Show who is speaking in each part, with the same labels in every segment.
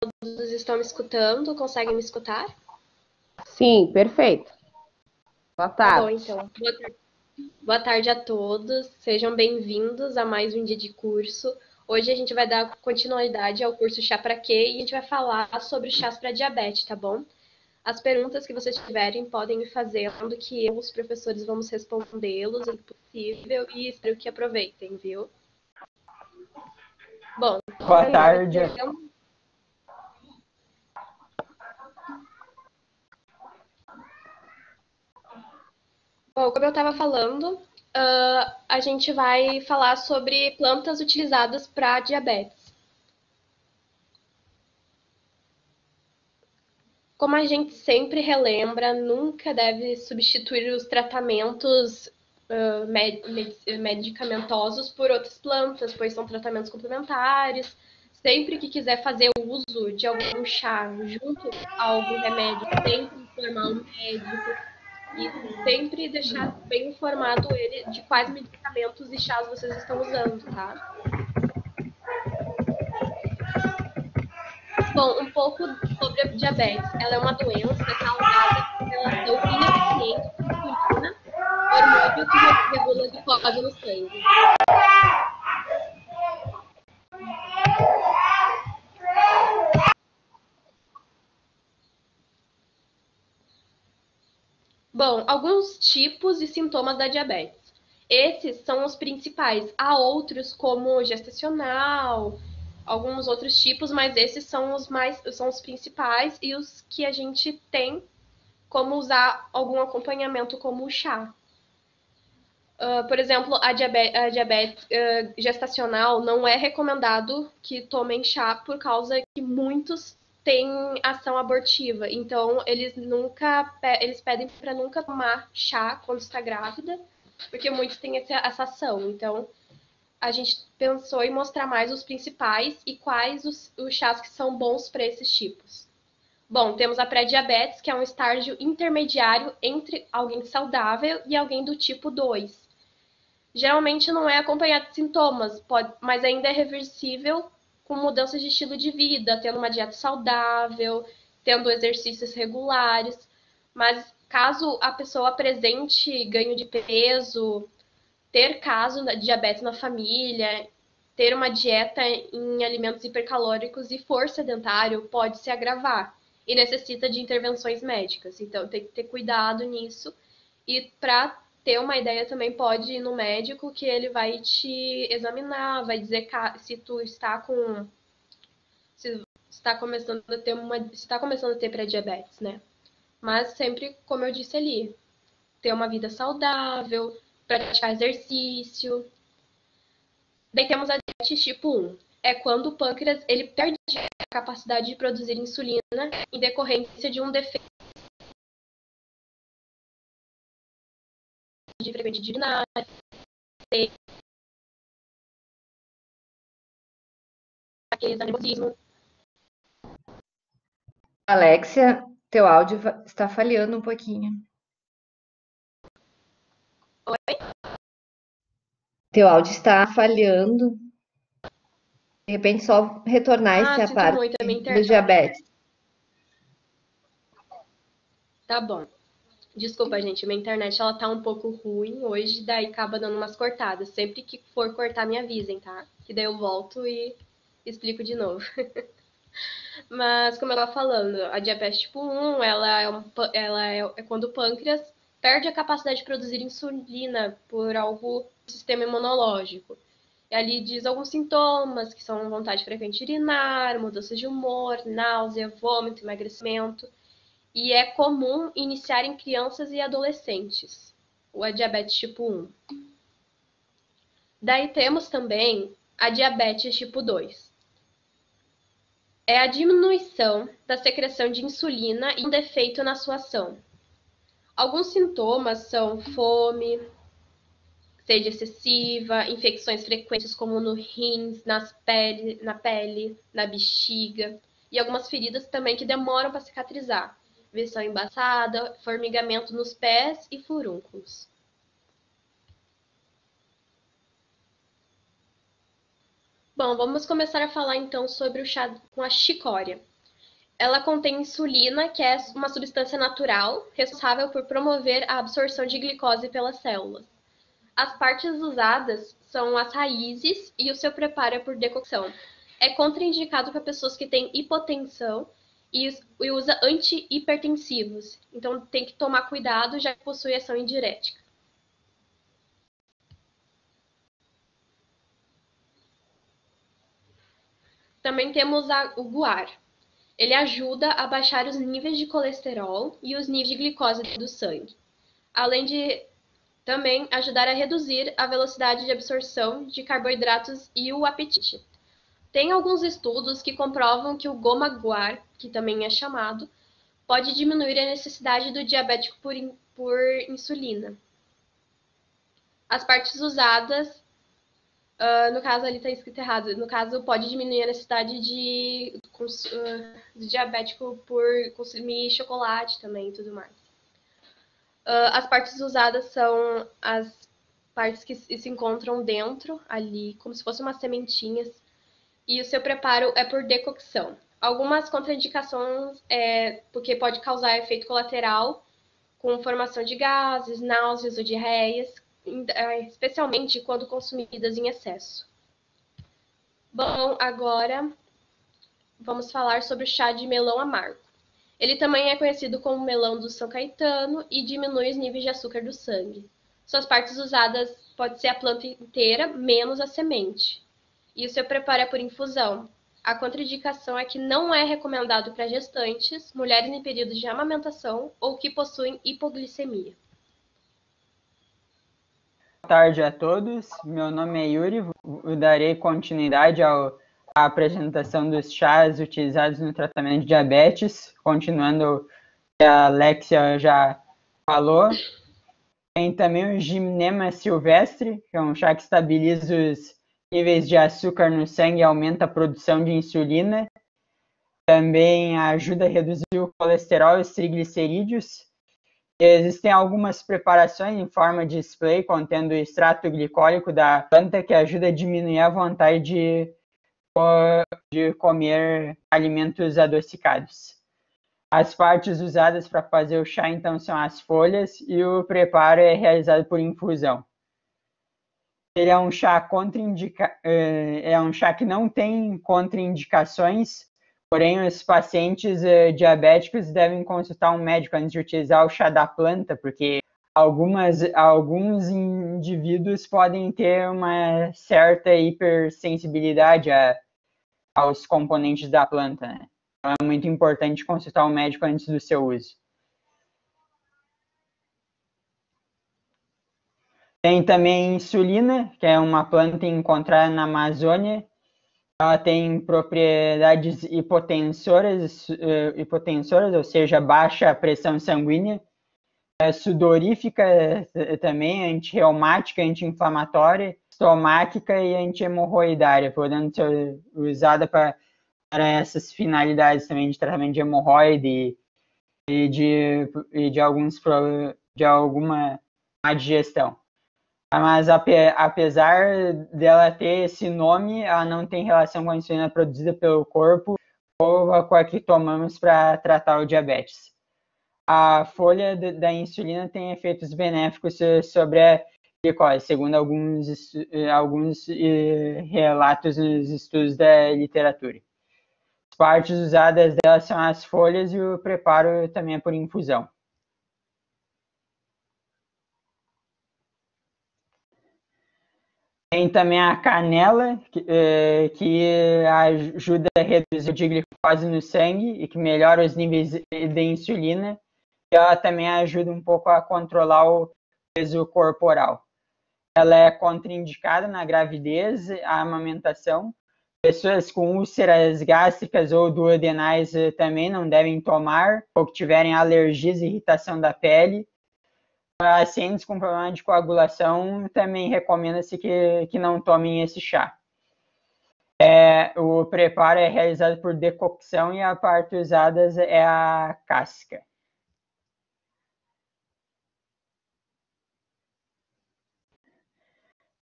Speaker 1: todos estão me escutando? Conseguem me escutar?
Speaker 2: Sim, perfeito. Boa
Speaker 1: Tá bom,
Speaker 2: tarde.
Speaker 1: então. Boa tarde a todos. Sejam bem-vindos a mais um dia de curso. Hoje a gente vai dar continuidade ao curso Chá para Quê e a gente vai falar sobre chás para diabetes, tá bom? As perguntas que vocês tiverem podem me fazer, sendo que eu, os professores, vamos respondê-los, se possível, e espero que aproveitem, viu? Bom,
Speaker 3: Boa tarde.
Speaker 1: Bom, como eu estava falando, a gente vai falar sobre plantas utilizadas para diabetes. Como a gente sempre relembra, nunca deve substituir os tratamentos medicamentosos por outras plantas, pois são tratamentos complementares. Sempre que quiser fazer uso de algum chá junto a algum remédio, sempre informar o médico e sempre deixar bem informado ele de quais medicamentos e chás vocês estão usando, tá? Bom, um pouco sobre a diabetes. Ela é uma doença causada por relação ineficiente de insulina, hormônio que regula a glicose no sangue. Bom, alguns tipos e sintomas da diabetes. Esses são os principais. Há outros como gestacional, alguns outros tipos, mas esses são os principais e os que a gente tem como usar algum acompanhamento como o chá. Por exemplo, a diabetes gestacional não é recomendado que tomem chá por causa que muitos têm ação abortiva. Então, eles pedem para nunca tomar chá quando está grávida, porque muitos têm essa ação. Então, a gente pensou em mostrar mais os principais e quais os chás que são bons para esses tipos. Bom, temos a pré-diabetes, que é um estágio intermediário entre alguém saudável e alguém do tipo 2. Geralmente não é acompanhado de sintomas, mas ainda é reversível com mudanças de estilo de vida, tendo uma dieta saudável, tendo exercícios regulares. Mas caso a pessoa apresente ganho de peso, ter caso de diabetes na família, ter uma dieta em alimentos hipercalóricos e for sedentário, pode se agravar e necessita de intervenções médicas. Então tem que ter cuidado nisso. E para ter uma ideia também pode ir no médico que ele vai te examinar, vai dizer se tu está com se está começando a ter se está começando a ter pré-diabetes, né? Mas sempre, como eu disse ali, ter uma vida saudável, praticar exercício. Daí temos a diabetes tipo 1. É quando o pâncreas ele perde a capacidade de produzir insulina em decorrência de um defeito de frequente urinária, aquele nervosismo.
Speaker 4: Alexia, teu áudio está falhando um pouquinho.
Speaker 1: Oi?
Speaker 4: Teu áudio está falhando. De repente, só retornar essa
Speaker 1: Sinto
Speaker 4: parte
Speaker 1: muito, a minha
Speaker 4: do
Speaker 1: internet.
Speaker 4: diabetes.
Speaker 1: Tá bom. Desculpa, gente, minha internet ela tá um pouco ruim hoje, daí acaba dando umas cortadas. Sempre que for cortar, me avisem, tá? Que daí eu volto e explico de novo. Mas, como eu estava falando, a diabetes tipo 1, ela é quando o pâncreas perde a capacidade de produzir insulina por algo do sistema imunológico. E ali diz alguns sintomas, que são vontade frequente de urinar, mudança de humor, náusea, vômito, emagrecimento. E é comum iniciar em crianças e adolescentes, a diabetes tipo 1. Daí temos também a diabetes tipo 2. É a diminuição da secreção de insulina e um defeito na sua ação. Alguns sintomas são fome, sede excessiva, infecções frequentes como no rins, na pele, na bexiga e algumas feridas também que demoram para cicatrizar. Visão embaçada, formigamento nos pés e furúnculos. Bom, vamos começar a falar então sobre o chá com a chicória. Ela contém insulina, que é uma substância natural responsável por promover a absorção de glicose pelas células. As partes usadas são as raízes e o seu preparo é por decocção. É contraindicado para pessoas que têm hipotensão e usa antihipertensivos. Então tem que tomar cuidado, já que possui ação indirética. Também temos o guar. Ele ajuda a baixar os níveis de colesterol e os níveis de glicose do sangue, além de também ajudar a reduzir a velocidade de absorção de carboidratos e o apetite. Tem alguns estudos que comprovam que o goma guar, que também é chamado, pode diminuir a necessidade do diabético por insulina. As partes usadas, no caso ali está escrito errado, no caso pode diminuir a necessidade do diabético por consumir chocolate também e tudo mais. As partes usadas são as partes que se encontram dentro ali, como se fossem umas sementinhas, e o seu preparo é por decocção. Algumas contraindicações porque pode causar efeito colateral, com formação de gases, náuseas ou diarreias, especialmente quando consumidas em excesso. Bom, agora vamos falar sobre o chá de melão amargo. Ele também é conhecido como melão do São Caetano e diminui os níveis de açúcar do sangue. Suas partes usadas pode ser a planta inteira, menos a semente. E o seu preparo é por infusão. A contraindicação é que não é recomendado para gestantes, mulheres em período de amamentação ou que possuem hipoglicemia.
Speaker 3: Boa tarde a todos, meu nome é Yuri, eu darei continuidade à apresentação dos chás utilizados no tratamento de diabetes, continuando o que a Alexia já falou. Tem também o Gymnema silvestre, que é um chá que estabiliza os níveis de açúcar no sangue e aumenta a produção de insulina. Também ajuda a reduzir o colesterol e os triglicerídeos. Existem algumas preparações em forma de spray contendo o extrato glicólico da planta que ajuda a diminuir a vontade de comer alimentos adocicados. As partes usadas para fazer o chá, então, são as folhas e o preparo é realizado por infusão. Ele é um chá é um chá que não tem contraindicações, porém os pacientes diabéticos devem consultar um médico antes de utilizar o chá da planta, porque alguns indivíduos podem ter uma certa hipersensibilidade aos componentes da planta, né? Então é muito importante consultar um médico antes do seu uso. Tem também a insulina, que é uma planta encontrada na Amazônia. Ela tem propriedades hipotensoras, ou seja, baixa pressão sanguínea, sudorífica também, antirreumática, anti-inflamatória, estomáquica e anti-hemorroidária, podendo ser usada para essas finalidades também de tratamento de hemorroide e de alguma má digestão. Mas apesar dela ter esse nome, ela não tem relação com a insulina produzida pelo corpo ou com a que tomamos para tratar o diabetes. A folha da insulina tem efeitos benéficos sobre a glicose, segundo alguns relatos nos estudos da literatura. As partes usadas dela são as folhas e o preparo também é por infusão. Tem também a canela, que ajuda a reduzir a glicose no sangue e que melhora os níveis de insulina. E ela também ajuda um pouco a controlar o peso corporal. Ela é contraindicada na gravidez, a amamentação. Pessoas com úlceras gástricas ou duodenais também não devem tomar, ou que tiverem alergias e irritação da pele. Pacientes com problema de coagulação também recomenda-se que não tomem esse chá. O preparo é realizado por decocção e a parte usada é a casca.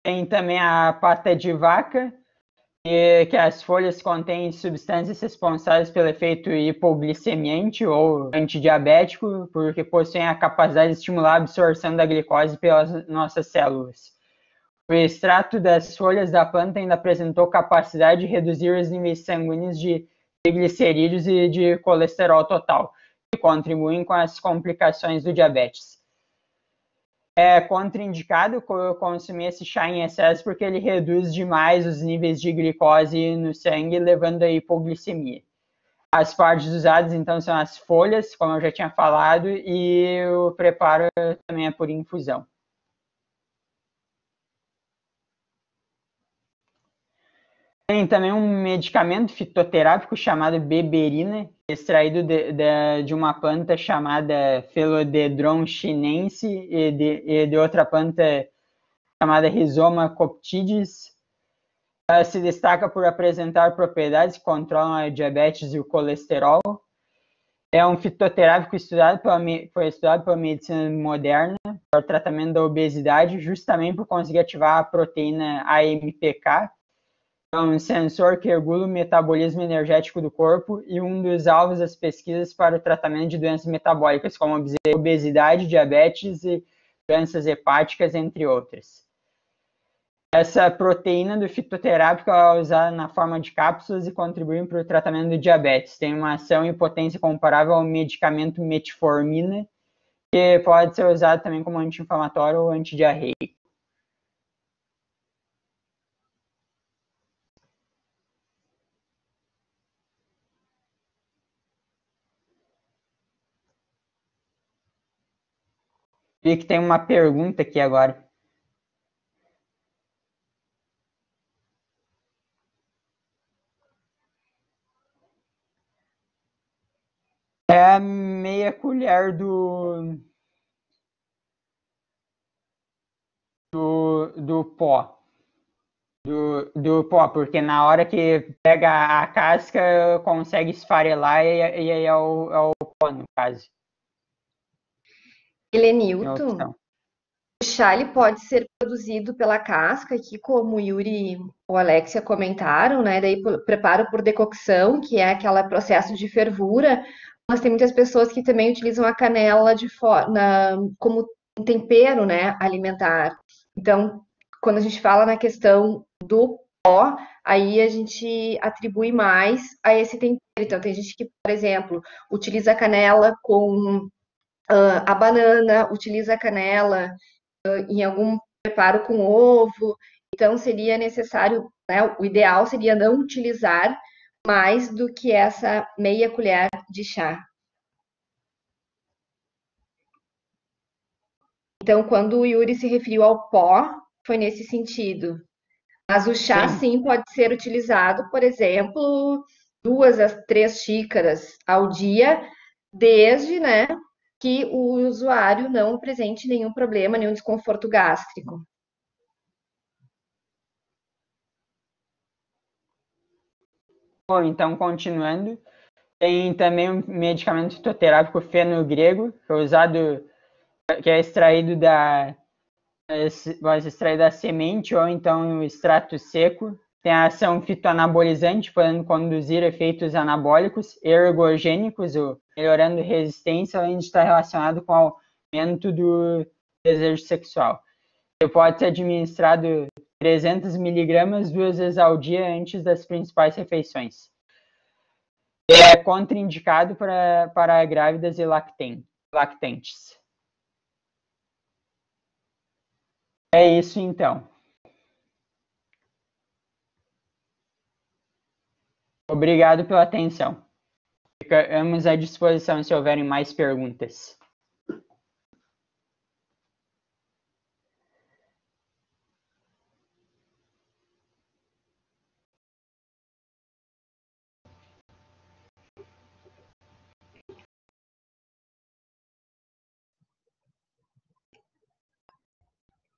Speaker 3: Tem também a pata de vaca, e que as folhas contêm substâncias responsáveis pelo efeito hipoglicemiante ou antidiabético, porque possuem a capacidade de estimular a absorção da glicose pelas nossas células. O extrato das folhas da planta ainda apresentou capacidade de reduzir os níveis sanguíneos de triglicerídeos e de colesterol total, que contribuem com as complicações do diabetes. É contraindicado consumir esse chá em excesso porque ele reduz demais os níveis de glicose no sangue, levando à hipoglicemia. As partes usadas, então, são as folhas, como eu já tinha falado, e o preparo também é por infusão. Tem também um medicamento fitoterápico chamado beberina, extraído de uma planta chamada Philodendron chinense e de outra planta chamada Rhizoma coptidis. Ela se destaca por apresentar propriedades que controlam a diabetes e o colesterol. É um fitoterápico foi estudado pela medicina moderna para o tratamento da obesidade, justamente por conseguir ativar a proteína AMPK. É um sensor que regula o metabolismo energético do corpo e um dos alvos das pesquisas para o tratamento de doenças metabólicas, como obesidade, diabetes e doenças hepáticas, entre outras. Essa proteína do fitoterápico é usada na forma de cápsulas e contribui para o tratamento do diabetes. Tem uma ação e potência comparável ao medicamento metformina, que pode ser usado também como anti-inflamatório ou antidiarreico. Vi que tem uma pergunta aqui agora. É a meia colher do pó. Do pó, porque na hora que pega a casca, consegue esfarelar e aí é o pó, no caso. É a
Speaker 4: Helenilton,
Speaker 3: opção.
Speaker 4: o chá ele pode ser produzido pela casca, aqui como o Yuri ou a Alexia comentaram, né? Daí preparo por decocção, que é aquele processo de fervura. Mas tem muitas pessoas que também utilizam a canela como um tempero, né, alimentar. Então, quando a gente fala na questão do pó, aí a gente atribui mais a esse tempero. Então, tem gente que, por exemplo, utiliza a canela com a banana, utiliza a canela em algum preparo com ovo. Então, seria necessário, né, o ideal seria não utilizar mais do que essa meia colher de chá. Então, quando o Yuri se referiu ao pó, foi nesse sentido. Mas o chá,
Speaker 3: Sim.
Speaker 4: sim, pode ser utilizado, por exemplo, 2 a 3 xícaras ao dia, desde, né, que o usuário não apresente nenhum problema, nenhum desconforto gástrico.
Speaker 3: Bom, então, continuando, tem também um medicamento fitoterápico fenogrego, que é extraído pode ser extraído da semente ou então o extrato seco. Tem a ação fitoanabolizante, podendo conduzir efeitos anabólicos, ergogênicos, melhorando resistência, além de estar relacionado com o aumento do desejo sexual. Ele pode ser administrado 300 miligramas 2 vezes ao dia antes das principais refeições. É contraindicado para grávidas e lactantes. É isso então. Obrigado pela atenção. Ficamos à disposição se houverem mais perguntas.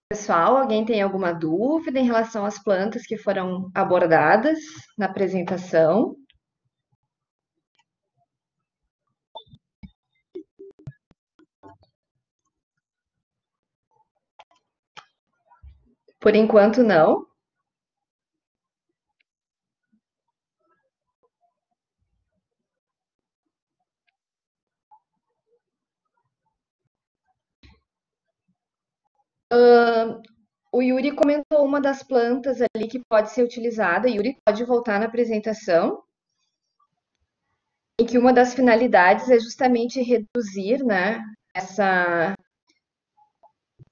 Speaker 4: Pessoal, alguém tem alguma dúvida em relação às plantas que foram abordadas na apresentação? Por enquanto, não. O Yuri comentou uma das plantas ali que pode ser utilizada. Yuri, pode voltar na apresentação, em que uma das finalidades é justamente reduzir, né,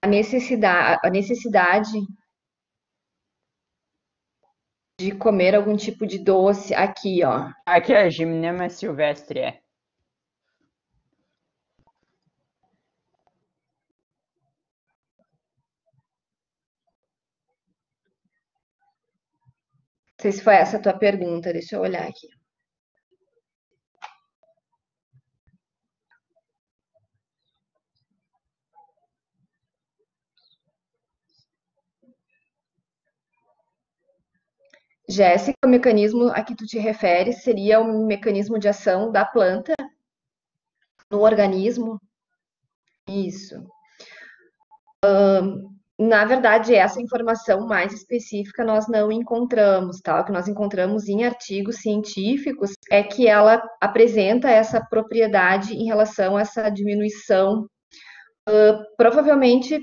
Speaker 4: a necessidade de comer algum tipo de doce aqui, ó.
Speaker 3: Aqui é a Gymnema silvestre.
Speaker 4: Não sei se foi essa a tua pergunta, deixa eu olhar aqui. Jéssica, o mecanismo a que tu te refere seria um mecanismo de ação da planta no organismo? Isso. Na verdade, essa informação mais específica nós não encontramos, tá? O que nós encontramos em artigos científicos é que ela apresenta essa propriedade em relação a essa diminuição. Provavelmente,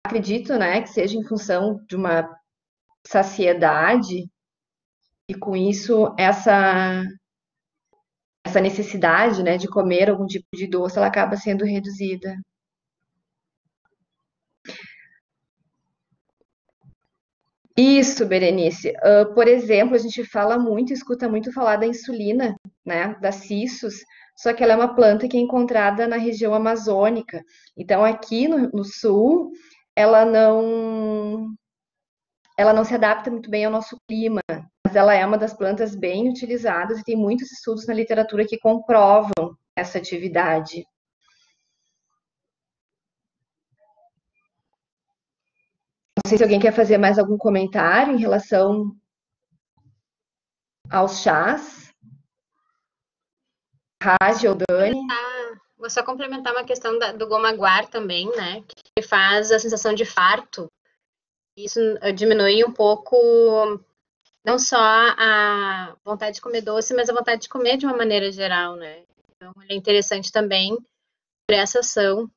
Speaker 4: acredito, né, que seja em função de uma saciedade e com isso essa necessidade, né, de comer algum tipo de doce, ela acaba sendo reduzida. Isso, Berenice. Por exemplo, a gente fala muito, escuta muito falar da insulina, né, da cissus, só que ela é uma planta que é encontrada na região amazônica. Então, aqui no sul, ela não, ela não se adapta muito bem ao nosso clima, mas ela é uma das plantas bem utilizadas e tem muitos estudos na literatura que comprovam essa atividade. Não sei se alguém quer fazer mais algum comentário em relação aos chás. Raj ou Dani?
Speaker 5: Vou só complementar uma questão do gomaguar também, né? Que faz a sensação de farto. Isso diminui um pouco, não só a vontade de comer doce, mas a vontade de comer de uma maneira geral, né? Então, ele é interessante também por essa ação,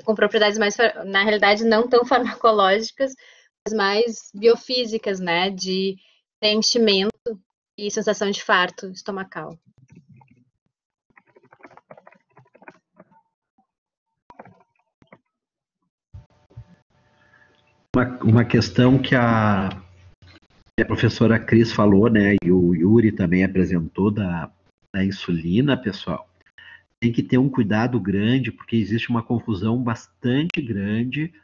Speaker 5: com propriedades mais, na realidade, não tão farmacológicas, mas mais biofísicas, né? De preenchimento e sensação de farto estomacal.
Speaker 6: Uma questão que a professora Cris falou, né, e o Yuri também apresentou da insulina, pessoal, tem que ter um cuidado grande, porque existe uma confusão bastante grande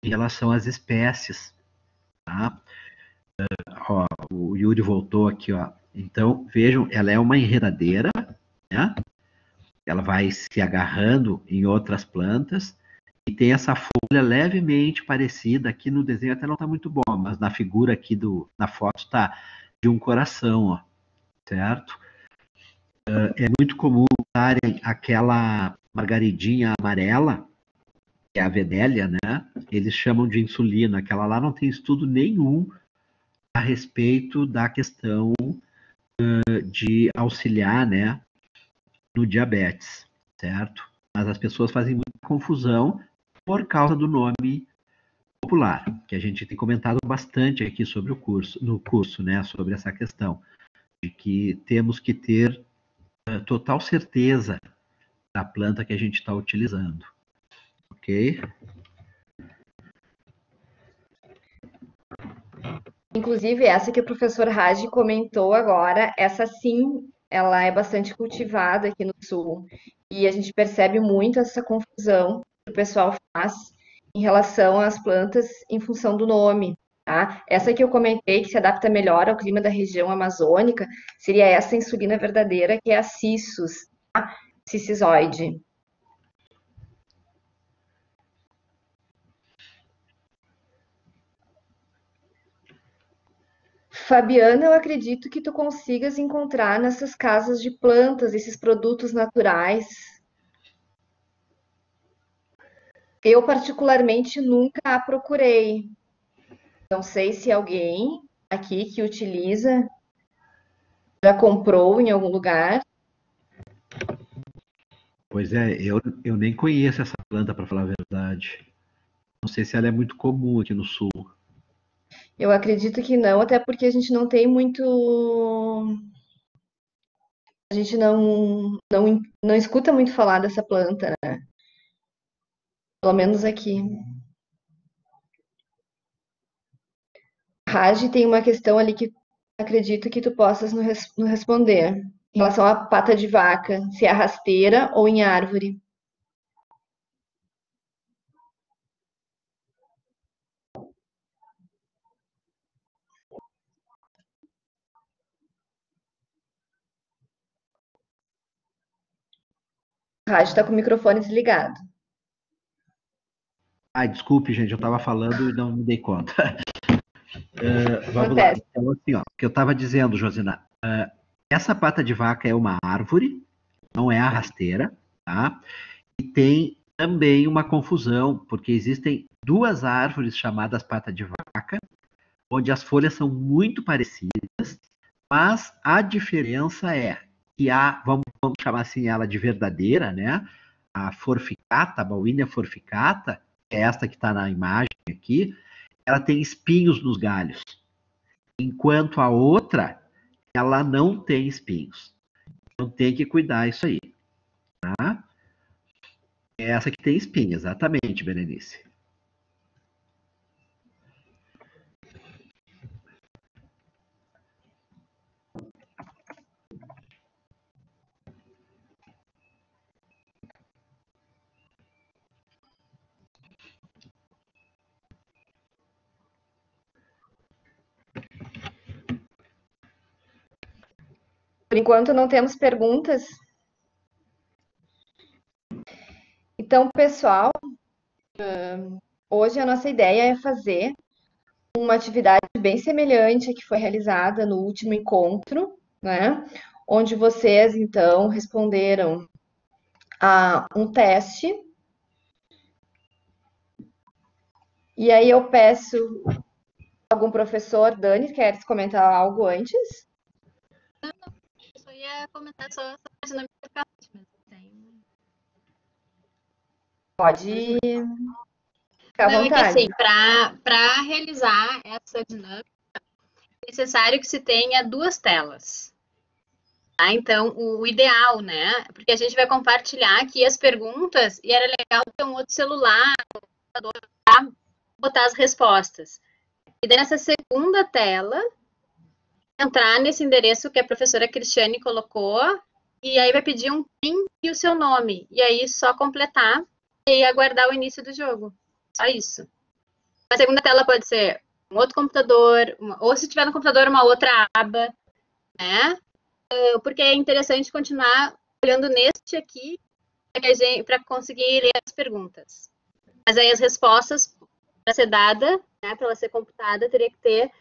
Speaker 6: em relação às espécies, tá? Ó, o Yuri voltou aqui, ó. Então, vejam, ela é uma enredadeira, né? Ela vai se agarrando em outras plantas, e tem essa folha levemente parecida, aqui no desenho até não está muito bom, mas na figura aqui na foto está de um coração, ó, certo? É muito comum usarem aquela margaridinha amarela, que é a vedélia, né? Eles chamam de insulina, aquela lá não tem estudo nenhum a respeito da questão de auxiliar, né, no diabetes, certo? Mas as pessoas fazem muita confusão por causa do nome popular, que a gente tem comentado bastante aqui sobre no curso, né, sobre essa questão de que temos que ter total certeza da planta que a gente está utilizando, ok?
Speaker 4: Inclusive, essa que o professor Raj comentou agora, essa sim, ela é bastante cultivada aqui no sul. E a gente percebe muito essa confusão que o pessoal faz em relação às plantas em função do nome, tá? Essa que eu comentei, que se adapta melhor ao clima da região amazônica, seria essa insulina verdadeira, que é a cissus, tá? Cicisoide. Fabiana, eu acredito que tu consigas encontrar nessas casas de plantas, esses produtos naturais. Eu, particularmente, nunca a procurei. Não sei se alguém aqui que utiliza já comprou em algum lugar.
Speaker 6: Pois é, eu nem conheço essa planta, para falar a verdade. Não sei se ela é muito comum aqui no sul.
Speaker 4: Eu acredito que não, até porque a gente não tem muito. A gente não escuta muito falar dessa planta, né? Pelo menos aqui. Raj, tem uma questão ali que acredito que tu possas nos responder. Em relação à pata de vaca, se é rasteira ou em árvore. Raj está com o microfone desligado.
Speaker 6: Ai, desculpe, gente, eu estava falando e não me dei conta. Vamos lá.
Speaker 4: Acontece.
Speaker 6: Então, assim, ó, o que eu estava dizendo, Josina, essa pata de vaca é uma árvore, não é a rasteira, tá? E tem também uma confusão, porque existem duas árvores chamadas pata de vaca, onde as folhas são muito parecidas, mas a diferença é que vamos chamar assim ela de verdadeira, né? A forficata, a Bauhinia forficata, que é esta que está na imagem aqui, ela tem espinhos nos galhos, enquanto a outra, ela não tem espinhos. Então tem que cuidar isso aí, tá? É essa que tem espinho, exatamente, Berenice.
Speaker 4: Por enquanto não temos perguntas. Então, pessoal, hoje a nossa ideia é fazer uma atividade bem semelhante à que foi realizada no último encontro, né? Onde vocês, então, responderam a um teste. E aí eu peço algum professor, Dani, queres comentar algo antes?
Speaker 5: Eu só ia comentar só essa dinâmica do café, mas tem.
Speaker 4: Pode ficar à
Speaker 5: Não, é que
Speaker 4: vontade.
Speaker 5: assim, para realizar essa dinâmica, é necessário que se tenha duas telas. Tá? Então, o ideal, né? Porque a gente vai compartilhar aqui as perguntas e era legal ter um outro celular, para botar as respostas. E daí, nessa segunda tela, entrar nesse endereço que a professora Cristiane colocou, e aí vai pedir um PIN e o seu nome. E aí só completar e aguardar o início do jogo. Só isso. A segunda tela pode ser um outro computador, ou se tiver no computador, uma outra aba, né? Porque é interessante continuar olhando neste aqui para conseguir ler as perguntas. Mas aí as respostas, para ser dada, né, para ela ser computada, teria que ter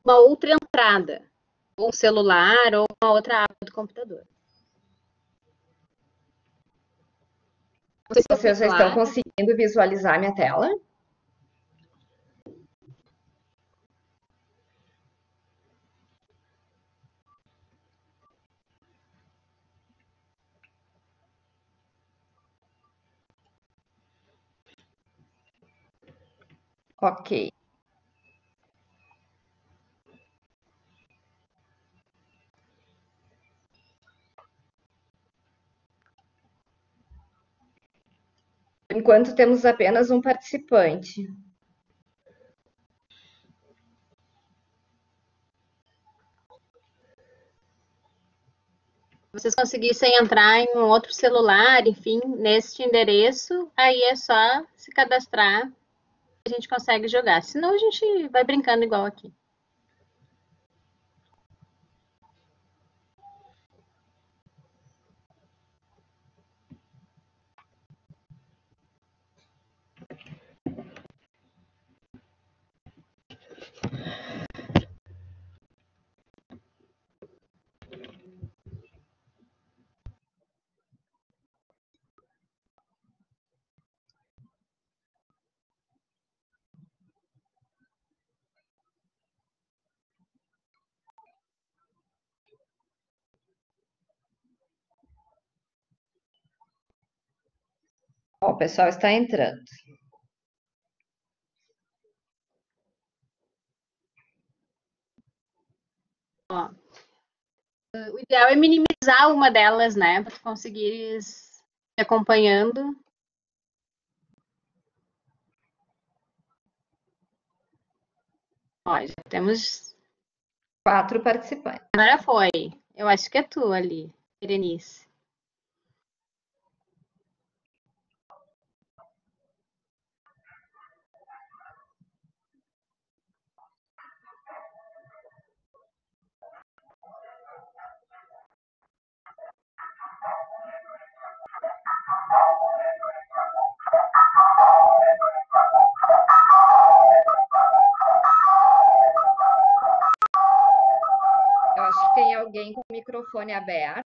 Speaker 5: uma outra entrada, ou um celular, ou uma outra aba do computador. Não sei se
Speaker 4: Vocês já estão
Speaker 5: claro.
Speaker 4: conseguindo visualizar minha tela? Ok. Por enquanto temos apenas um participante.
Speaker 5: Se vocês conseguissem entrar em um outro celular, enfim, neste endereço, aí é só se cadastrar e a gente consegue jogar. Senão a gente vai brincando igual aqui.
Speaker 4: Ó, o pessoal está entrando.
Speaker 5: ideal é minimizar uma delas, né? Para conseguires ir acompanhando. Ó, já temos
Speaker 4: 4 participantes.
Speaker 5: Agora foi. Eu acho que é tu ali, Berenice.
Speaker 4: Eu acho que tem alguém com o microfone aberto.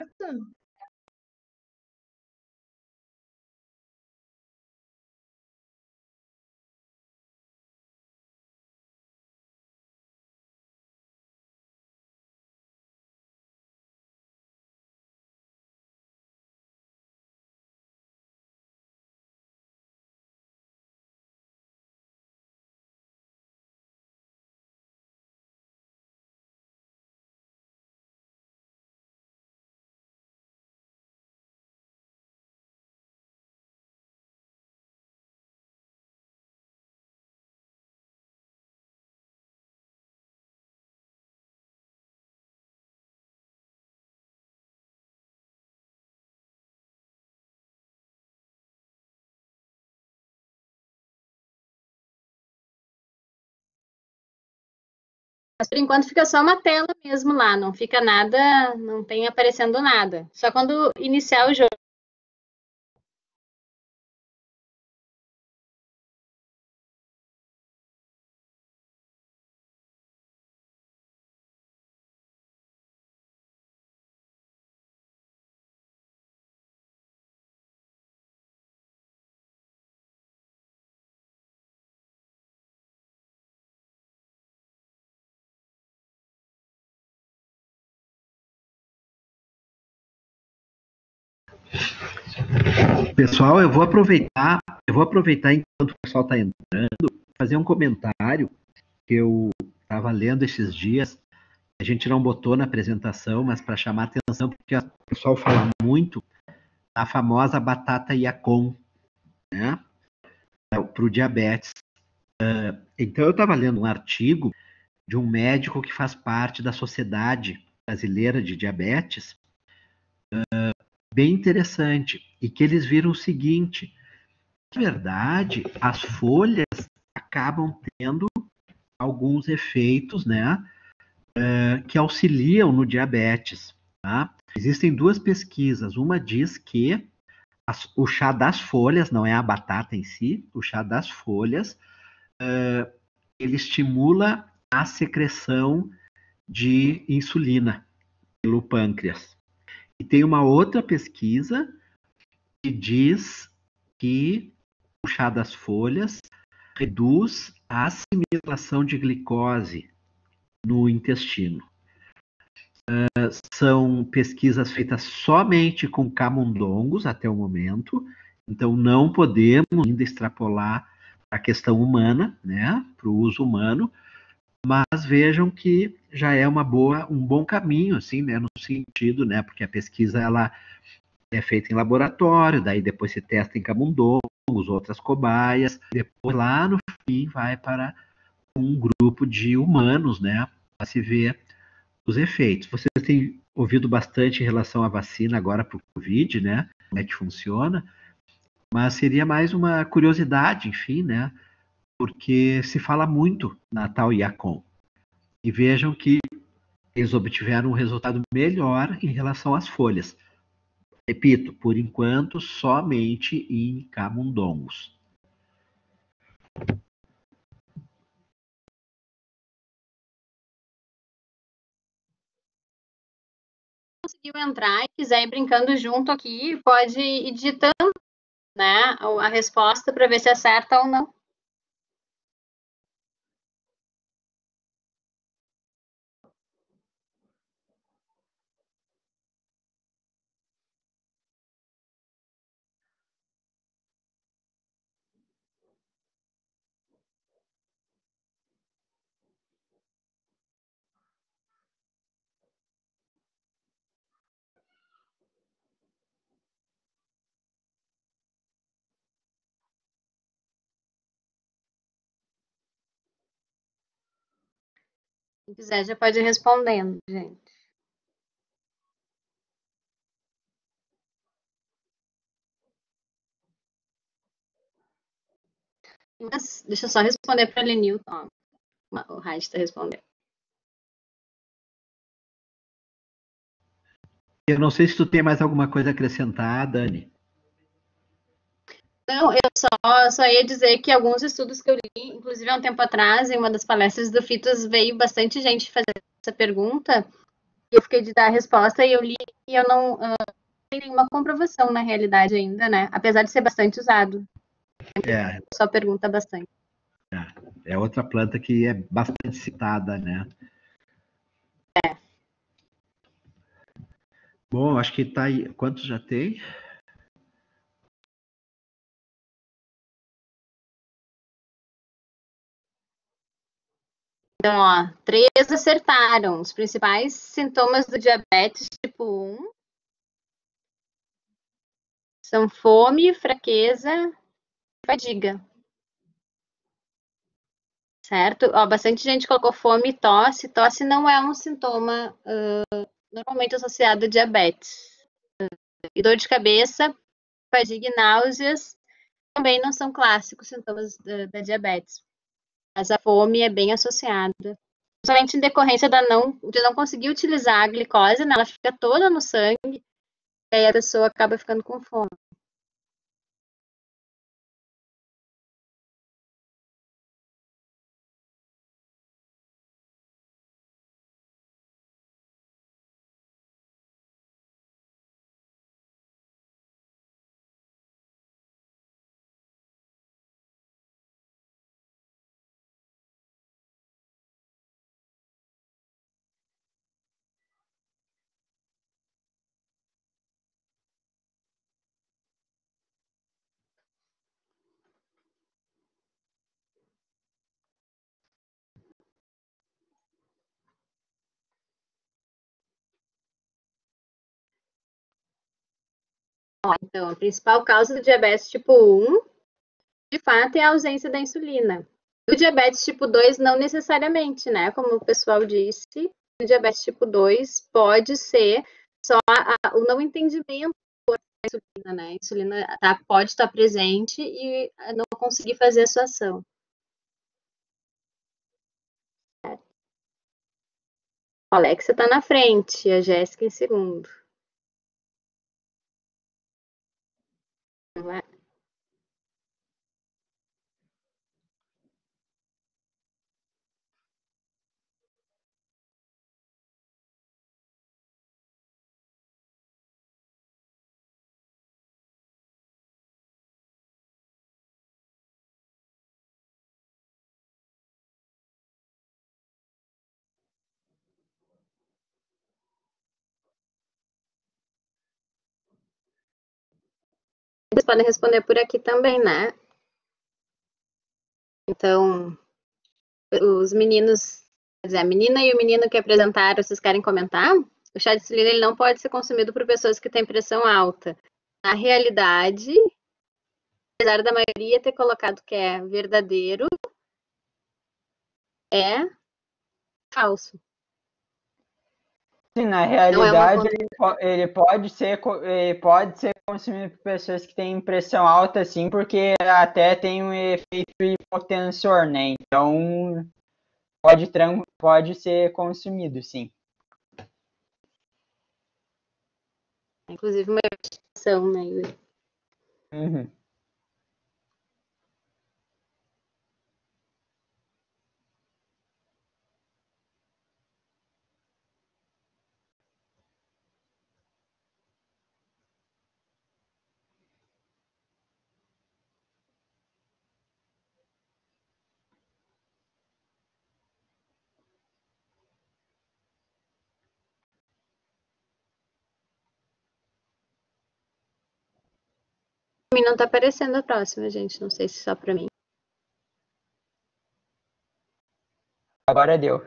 Speaker 5: Mas por enquanto fica só uma tela mesmo lá, não fica nada, não tem aparecendo nada. Só quando iniciar o jogo.
Speaker 6: Pessoal, eu vou aproveitar enquanto o pessoal está entrando, fazer um comentário que eu estava lendo esses dias. A gente não botou na apresentação, mas para chamar a atenção, porque o pessoal fala muito da famosa batata Yacon, né? Para o diabetes. Então, eu estava lendo um artigo de um médico que faz parte da Sociedade Brasileira de Diabetes, bem interessante, e que eles viram o seguinte: na verdade, as folhas acabam tendo alguns efeitos, né, que auxiliam no diabetes. Tá? Existem duas pesquisas. Uma diz que o chá das folhas, não é a batata em si, o chá das folhas, ele estimula a secreção de insulina pelo pâncreas. E tem uma outra pesquisa que diz que o chá das folhas reduz a assimilação de glicose no intestino. São pesquisas feitas somente com camundongos até o momento, então não podemos ainda extrapolar a questão humana, né, para o uso humano, mas vejam que já é um bom caminho, assim, né, no sentido, né, porque a pesquisa ela é feita em laboratório, daí depois se testa em camundongos, outras cobaias, depois lá no fim vai para um grupo de humanos, né, para se ver os efeitos. Vocês têm ouvido bastante em relação à vacina agora para o Covid, né, como é que funciona, mas seria mais uma curiosidade, enfim, né, porque se fala muito na tal Iacon. E vejam que eles obtiveram um resultado melhor em relação às folhas. Repito, por enquanto, somente em camundongos.
Speaker 5: Conseguiu entrar e quiser ir brincando junto aqui, pode ir digitando, né, a resposta para ver se acerta ou não. Quem quiser já pode ir respondendo, gente. Mas, deixa eu só responder para a Lenilton. O Raid está respondendo.
Speaker 6: Eu não sei se tu tem mais alguma coisa a acrescentar, Dani.
Speaker 5: Não, eu só ia dizer que alguns estudos que eu li, inclusive há um tempo atrás, em uma das palestras do FITOS, veio bastante gente fazer essa pergunta, e eu fiquei de dar a resposta, e eu li e eu não tenho nenhuma comprovação na realidade ainda, né? Apesar de ser bastante usado.
Speaker 6: É,
Speaker 5: Só pergunta bastante.
Speaker 6: é outra planta que é bastante citada, né? Bom, acho que tá aí. Quantos já tem?
Speaker 5: Então, ó, 3 acertaram. Os principais sintomas do diabetes tipo 1 são fome, fraqueza e fadiga. Certo? Ó, bastante gente colocou fome e tosse. Tosse não é um sintoma normalmente associado a diabetes. E dor de cabeça, fadiga e náuseas também não são clássicos sintomas da diabetes. Mas a fome é bem associada. Principalmente em decorrência de não conseguir utilizar a glicose, né? Ela fica toda no sangue, e aí a pessoa acaba ficando com fome. Então, a principal causa do diabetes tipo 1, de fato, é a ausência da insulina. O diabetes tipo 2, não necessariamente, né? Como o pessoal disse, o diabetes tipo 2 pode ser só o não entendimento da insulina, né? A insulina pode estar presente e não conseguir fazer a sua ação. A Alexa está na frente, a Jéssica em segundo. Vai. Vocês podem responder por aqui também, né? Então, os meninos, quer dizer, a menina e o menino que apresentaram, vocês querem comentar? O chá de insulina ele não pode ser consumido por pessoas que têm pressão alta. Na realidade, apesar da maioria ter colocado que é verdadeiro, é falso.
Speaker 3: Sim, na
Speaker 5: Não é uma
Speaker 3: realidade, ele pode ser consumido por pessoas que têm pressão alta, sim, porque até tem um efeito hipotensor, né? Então, pode ser consumido, sim.
Speaker 5: inclusive uma investigação, né, Yuri?
Speaker 3: Uhum.
Speaker 5: Pra mim não tá aparecendo a próxima, gente. Não sei se só pra mim.
Speaker 3: Agora deu.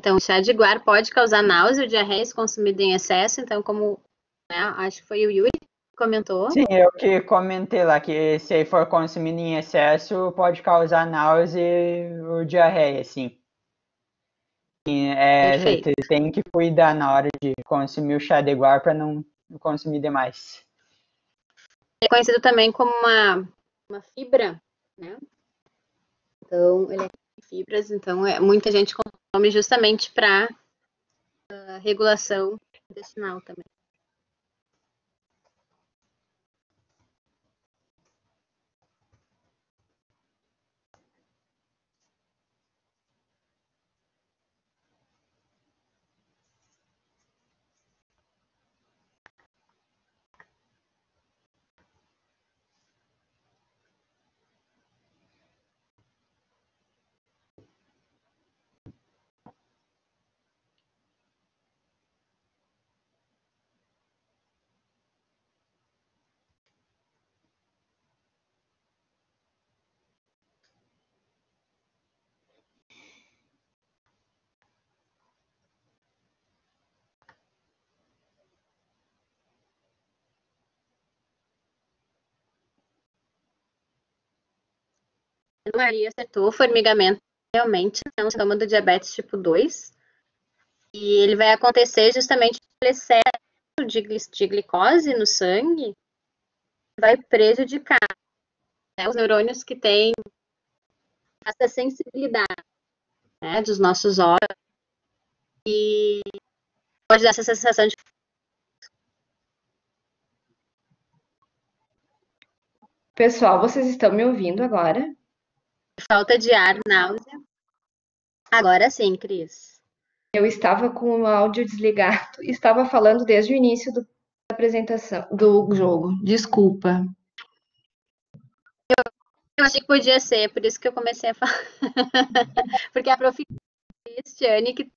Speaker 5: Então, o chá de guar pode causar náusea ou diarreia se consumido em excesso. Então, como né, acho que foi o Yuri que comentou.
Speaker 3: Sim, eu que comentei lá que se for consumido em excesso pode causar náusea ou diarreia, sim.
Speaker 5: Perfeito.
Speaker 3: Tem que cuidar na hora de consumir o chá de guar para não consumir demais.
Speaker 5: É conhecido também como uma fibra, né? Então, ele é de fibras, então muita gente consome justamente para regulação intestinal também. A Maria acertou, formigamento realmente é um sintoma do diabetes tipo 2. E ele vai acontecer justamente pelo excesso de glicose no sangue, vai prejudicar, né, os neurônios que têm essa sensibilidade, né, dos nossos órgãos e pode dar essa sensação de
Speaker 4: Pessoal, vocês estão me ouvindo agora?
Speaker 5: falta de ar, náusea. Agora sim, Cris.
Speaker 4: Eu estava com o áudio desligado e estava falando desde o início da apresentação do jogo. Desculpa.
Speaker 5: Eu achei que podia ser, por isso que eu comecei a falar. Porque a prof. Cristiane que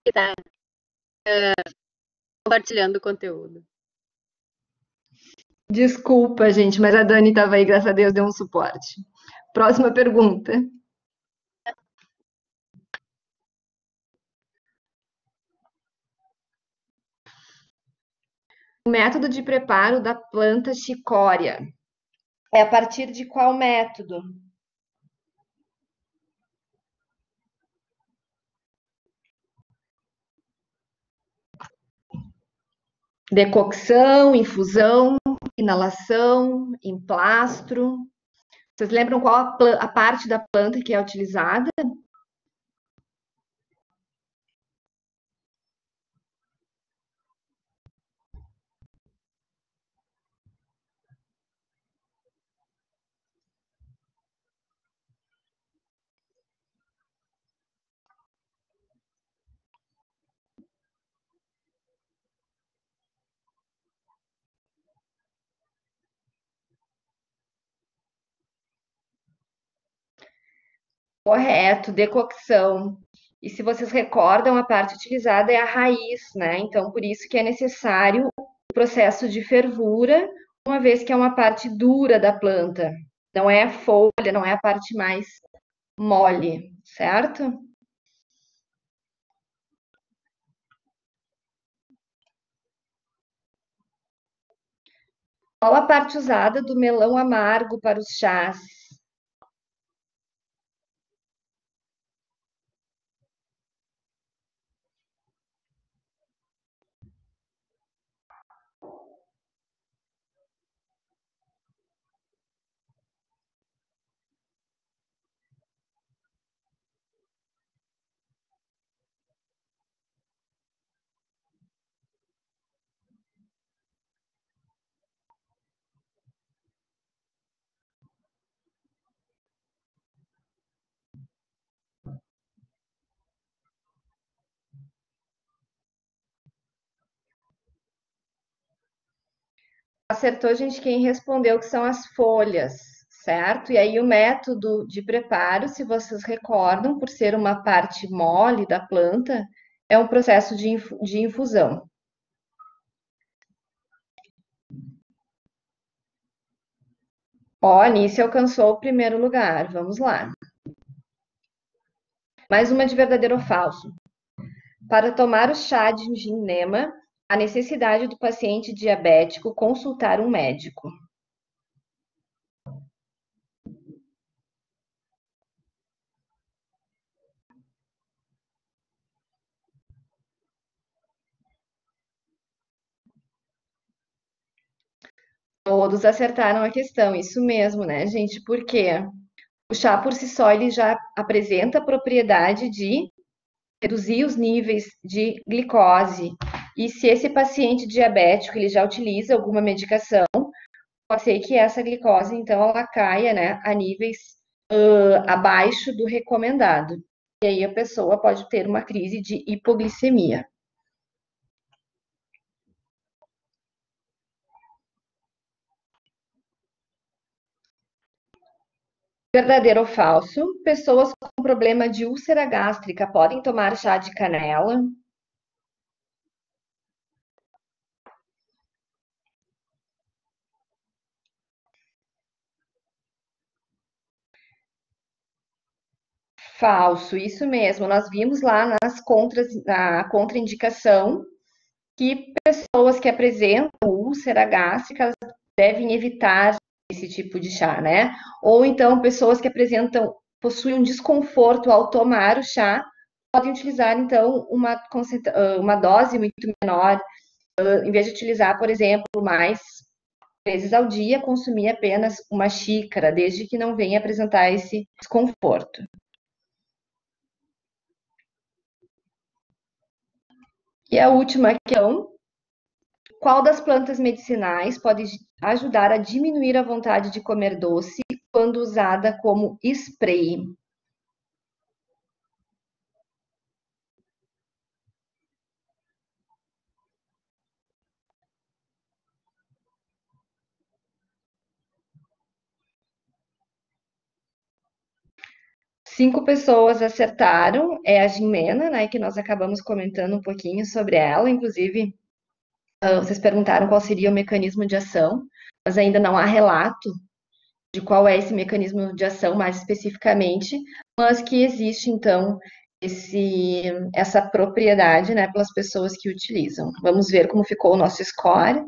Speaker 5: está compartilhando o conteúdo.
Speaker 4: Desculpa, gente, mas a Dani estava aí, graças a Deus, deu um suporte. Próxima pergunta. O método de preparo da planta chicória é a partir de qual método? Decocção, infusão, inalação, emplastro. Vocês lembram qual a parte da planta que é utilizada? Correto, decocção. E se vocês recordam, a parte utilizada é a raiz, né? Então, por isso que é necessário o processo de fervura, uma vez que é uma parte dura da planta. Não é a folha, não é a parte mais mole, certo? Qual a parte usada do melão amargo para os chás? Acertou, gente, quem respondeu que são as folhas, certo? E aí o método de preparo, se vocês recordam, por ser uma parte mole da planta, é um processo de infusão. Ó, a Anice alcançou o primeiro lugar. Vamos lá. Mais uma de verdadeiro ou falso. Para tomar o chá de gengibrema, a necessidade do paciente diabético consultar um médico. Todos acertaram a questão, isso mesmo, né, gente? Porque o chá por si só ele já apresenta a propriedade de reduzir os níveis de glicose. E se esse paciente diabético ele já utiliza alguma medicação, pode ser que essa glicose então ela caia, né, a níveis abaixo do recomendado. E aí a pessoa pode ter uma crise de hipoglicemia. Verdadeiro ou falso? Pessoas com problema de úlcera gástrica podem tomar chá de canela? Falso, isso mesmo. Nós vimos lá na contraindicação que pessoas que apresentam úlcera gástrica devem evitar esse tipo de chá, né? Ou então pessoas que possuem um desconforto ao tomar o chá, podem utilizar então uma dose muito menor, em vez de utilizar, por exemplo, mais vezes ao dia, consumir apenas uma xícara, desde que não venha apresentar esse desconforto. E a última questão: qual das plantas medicinais pode ajudar a diminuir a vontade de comer doce quando usada como spray? Cinco pessoas acertaram, é a gimena, né, que nós acabamos comentando um pouquinho sobre ela, inclusive vocês perguntaram qual seria o mecanismo de ação, mas ainda não há relato de qual é esse mecanismo de ação mais especificamente, mas que existe então essa propriedade, né, pelas pessoas que utilizam. Vamos ver como ficou o nosso score.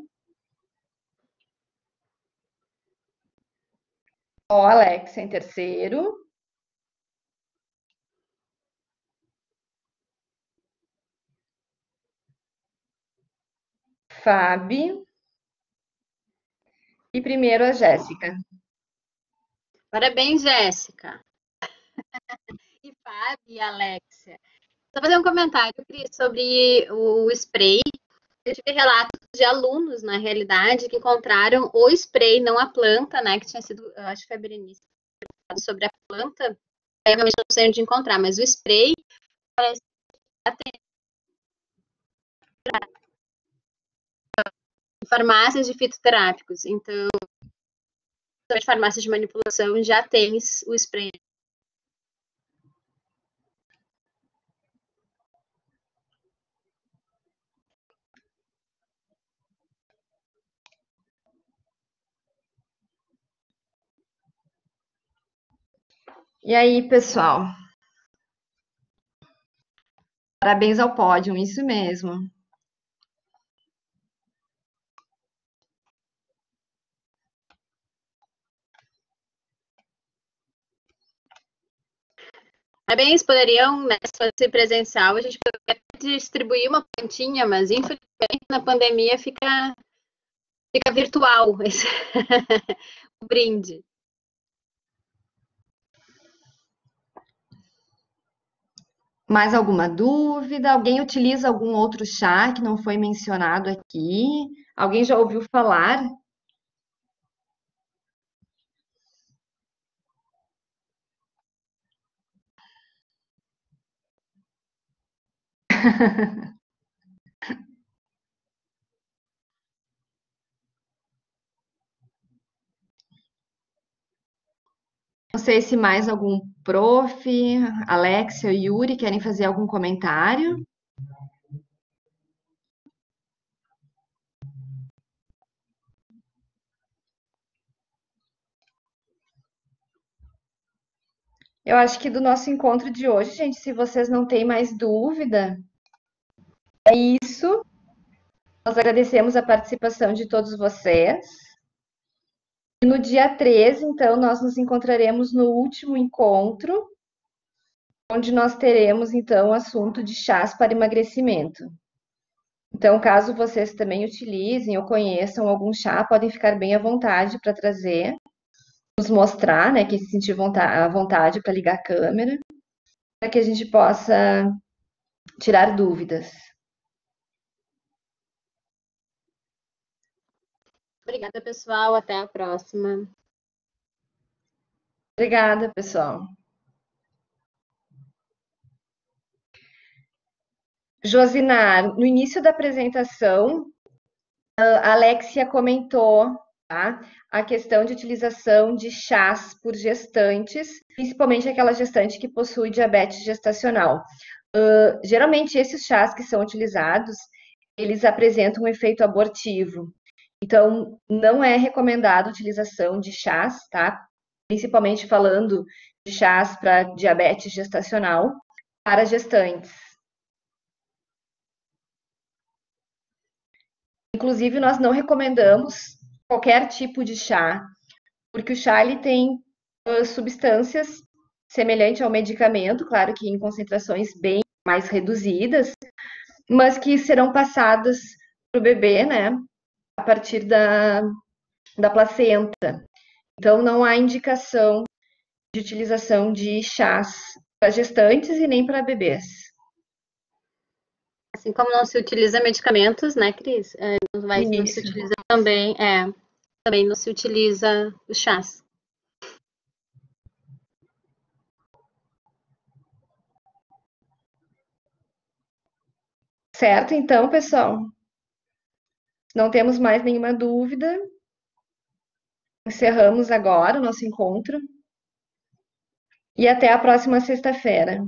Speaker 4: Ó, Alex em terceiro. Fábio. E primeiro a Jéssica.
Speaker 5: Parabéns, Jéssica. E Fábio e Alexia. Só fazer um comentário, Cris, sobre o spray. Eu tive relatos de alunos, na realidade, que encontraram o spray, não a planta, né? Que tinha sido, eu acho que foi a Berenice sobre a planta. Eu realmente não sei onde encontrar, mas o spray parece que em farmácias de fitoterápicos. Então, as farmácias de manipulação já tem o spray.
Speaker 4: E aí, pessoal? Parabéns ao pódio, isso mesmo.
Speaker 5: Parabéns, poderiam, né, se fosse presencial, a gente poderia distribuir uma plantinha, mas infelizmente na pandemia fica virtual esse o brinde.
Speaker 4: Mais alguma dúvida? Alguém utiliza algum outro chá que não foi mencionado aqui? Alguém já ouviu falar? Não sei se mais algum prof, Alexia ou Yuri querem fazer algum comentário. Eu acho que do nosso encontro de hoje, gente, se vocês não têm mais dúvida, é isso. Nós agradecemos a participação de todos vocês. E no dia 13, então, nós nos encontraremos no último encontro, onde nós teremos, então, o assunto de chás para emagrecimento. Então, caso vocês também utilizem ou conheçam algum chá, podem ficar bem à vontade para trazer, nos mostrar, né, que se sentir à vontade para ligar a câmera, para que a gente possa tirar dúvidas.
Speaker 5: Obrigada, pessoal. Até a próxima.
Speaker 4: Obrigada, pessoal. Josinar, no início da apresentação, a Alexia comentou, tá, a questão de utilização de chás por gestantes, principalmente aquela gestante que possui diabetes gestacional. Geralmente, esses chás que são utilizados, eles apresentam um efeito abortivo. Então, não é recomendada a utilização de chás, tá? Principalmente falando de chás para diabetes gestacional, para gestantes. Inclusive, nós não recomendamos qualquer tipo de chá, porque o chá ele tem substâncias semelhantes ao medicamento, claro que em concentrações bem mais reduzidas, mas que serão passadas para o bebê, né, a partir da placenta. Então, não há indicação de utilização de chás para gestantes e nem para bebês.
Speaker 5: Assim como não se utiliza medicamentos, né, Cris? Não se utiliza também não se utiliza os chás.
Speaker 4: Certo, então, pessoal? Não temos mais nenhuma dúvida. Encerramos agora o nosso encontro. E até a próxima sexta-feira.